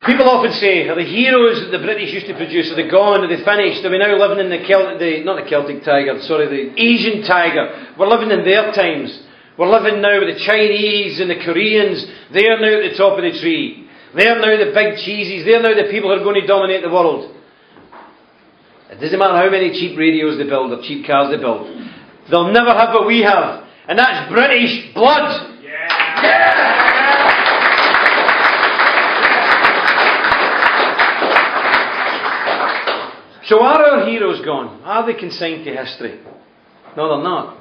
People often say, are the heroes that the British used to produce, are they gone, are they finished? Are we now living in the Asian tiger? We're living in their times. We're living now with the Chinese and the Koreans. They're now at the top of the tree. They're now the big cheesies. They're now the people who are going to dominate the world. It doesn't matter how many cheap radios they build or cheap cars they build. They'll never have what we have. And that's British blood. Yeah! So are our heroes gone? Are they consigned to history? No, they're not.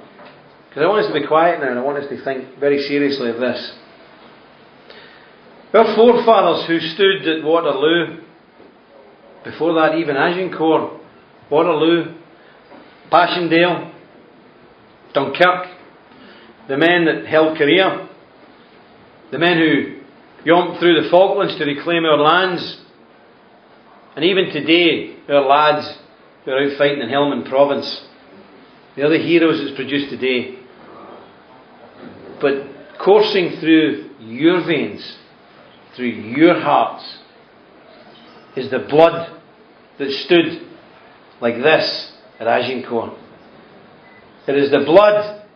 Because I want us to be quiet now and I want us to think very seriously of this. Our forefathers who stood at Waterloo, before that even Agincourt, Waterloo, Passchendaele, Dunkirk, the men that held Korea, the men who yomped through the Falklands to reclaim our lands, and even today, our lads who are out fighting in Helmand Province, they're the heroes that's produced today. But coursing through your veins, through your hearts, is the blood that stood like this at Agincourt. It is the blood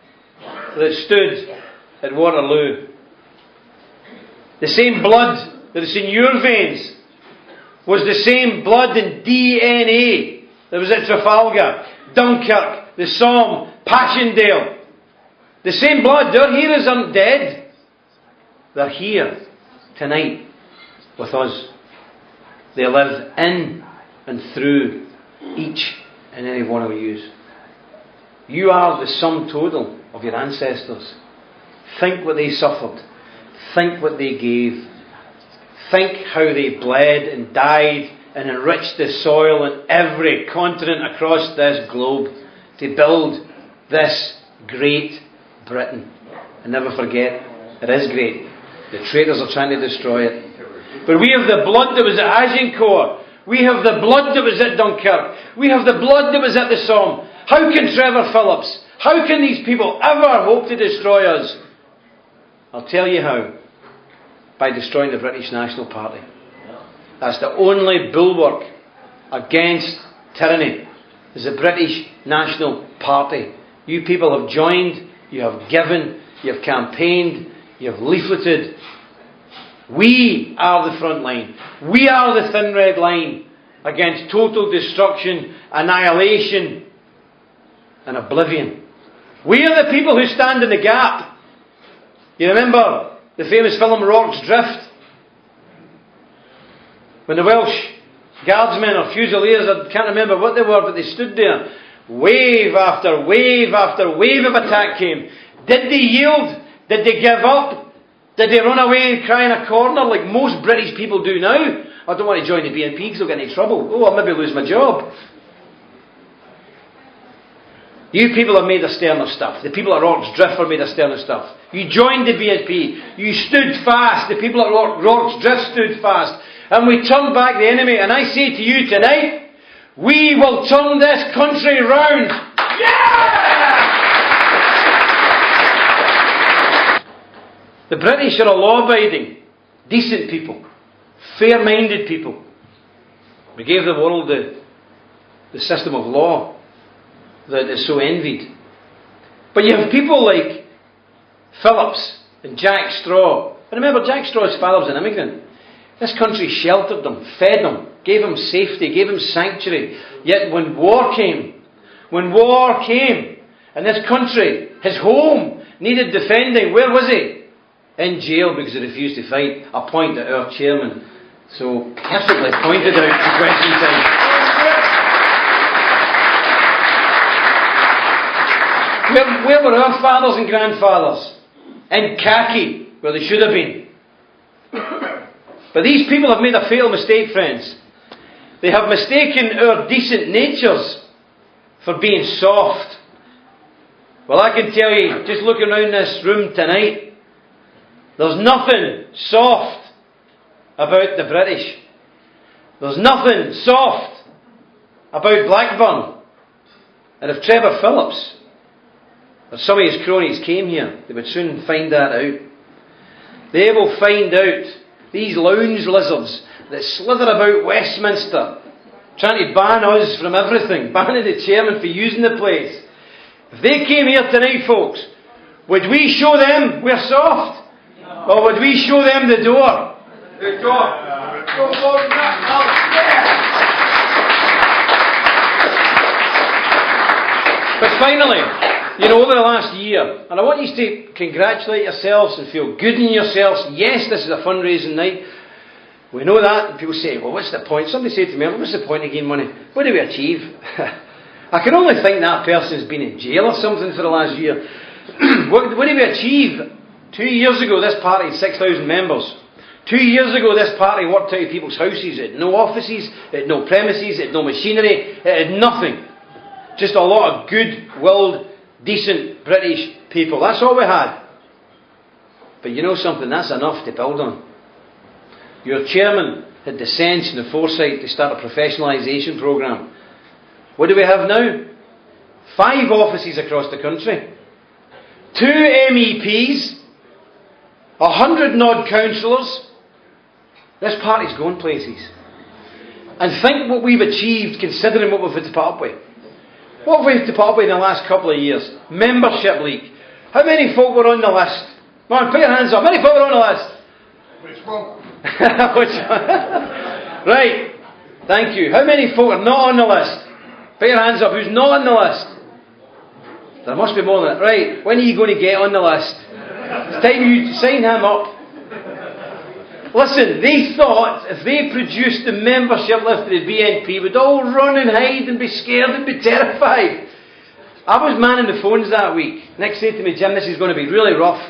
that stood at Waterloo. The same blood that is in your veins was the same blood and DNA that was at Trafalgar, Dunkirk, the Somme, Passchendaele. The same blood. Their heroes aren't dead. They're here tonight with us. They live in and through each and any one of you. You are the sum total of your ancestors. Think what they suffered. Think what they gave. Think how they bled and died and enriched the soil in every continent across this globe to build this great Britain. And never forget, it is great. The traitors are trying to destroy it. But we have the blood that was at Agincourt. We have the blood that was at Dunkirk. We have the blood that was at the Somme. How can Trevor Phillips, how can these people ever hope to destroy us? I'll tell you how. By destroying the British National Party. That's the only bulwark against tyranny, is the British National Party. You people have joined, you have given, you have campaigned, you have leafleted. We are the front line. We are the thin red line against total destruction, annihilation and oblivion. We are the people who stand in the gap. You remember the famous film Rorke's Drift? When the Welsh guardsmen or fusiliers, I can't remember what they were, but they stood there. Wave after wave after wave of attack came. Did they yield? Did they give up? Did they run away and cry in a corner like most British people do now? I don't want to join the BNP because I'll get in trouble. Oh, I'll maybe lose my job. You people are made of sterner stuff. The people at Rorke's Drift are made of sterner stuff. You joined the BNP. You stood fast. The people at Rorke's Drift stood fast. And we turned back the enemy. And I say to you tonight, we will turn this country round. Yeah! The British are a law-abiding, decent people. Fair-minded people. We gave the world the system of law that is so envied. But you have people like Phillips and Jack Straw. And remember, Jack Straw's father was an immigrant. This country sheltered them, fed them, gave them safety, gave them sanctuary. Yet when war came, and this country, his home, needed defending, where was he? In jail because he refused to fight. A point that our chairman so perfectly pointed out in question time. Where were our fathers and grandfathers? In khaki, where they should have been. But these people have made a fatal mistake, friends. They have mistaken our decent natures for being soft. Well, I can tell you, just looking around this room tonight, there's nothing soft about the British. There's nothing soft about Blackburn. And if Trevor Phillips or some of his cronies came here, they would soon find that out. They will find out, these lounge lizards, that slither about Westminster, trying to ban us from everything, banning the chairman for using the place. If they came here tonight, folks, would we show them we're soft? Or would we show them the door? The door. But finally, over the last year, and I want you to congratulate yourselves and feel good in yourselves. Yes, this is a fundraising night. We know that. And people say, well, what's the point? Somebody said to me, what's the point of gaining money? What do we achieve? I can only think that person's been in jail or something for the last year. What do we achieve? 2 years ago, this party had 6,000 members. 2 years ago, this party worked out of people's houses. It had no offices, it had no premises, it had no machinery, it had nothing. Just a lot of good-willed, decent British people. That's all we had. But you know something? That's enough to build on. Your chairman had the sense and the foresight to start a professionalisation programme. What do we have now? 5 offices across the country. 2 MEPs. 100 and odd councillors. This party's going places. And think what we've achieved considering what we've had to put up with. What have we had to put up with in the last couple of years? Membership leak. How many folk were on the list? Come on, put your hands up. How many folk were on the list? Which one? Which one? Right. Thank you. How many folk are not on the list? Put your hands up. Who's not on the list? There must be more than that. Right. When are you going to get on the list? It's time you sign him up. Listen, they thought if they produced the membership list of the BNP, we'd all run and hide and be scared and be terrified. I was manning the phones that week. Nick said to me, Jim, this is going to be really rough.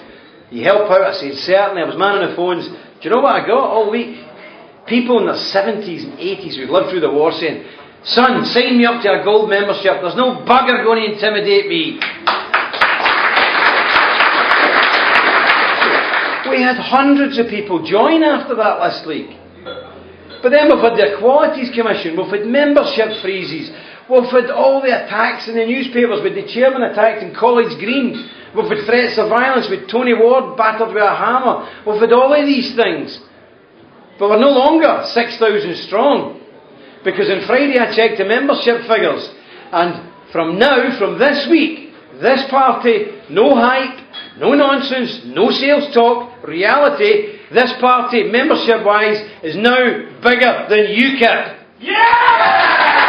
You help out? I said, certainly. I was manning the phones. Do you know what I got all week? People in their 70s and 80s who've lived through the war saying, son, sign me up to a gold membership. There's no bugger going to intimidate me. We had hundreds of people join after that last week. But then we've had the Equalities Commission, we've had membership freezes, we've had all the attacks in the newspapers, with the chairman attacked in College Green, we've had threats of violence with Tony Ward battered with a hammer, we've had all of these things. But we're no longer 6,000 strong. Because on Friday I checked the membership figures, and from this week, this party, no hype, no nonsense, no sales talk, reality, this party, membership-wise, is now bigger than UKIP. Yeah!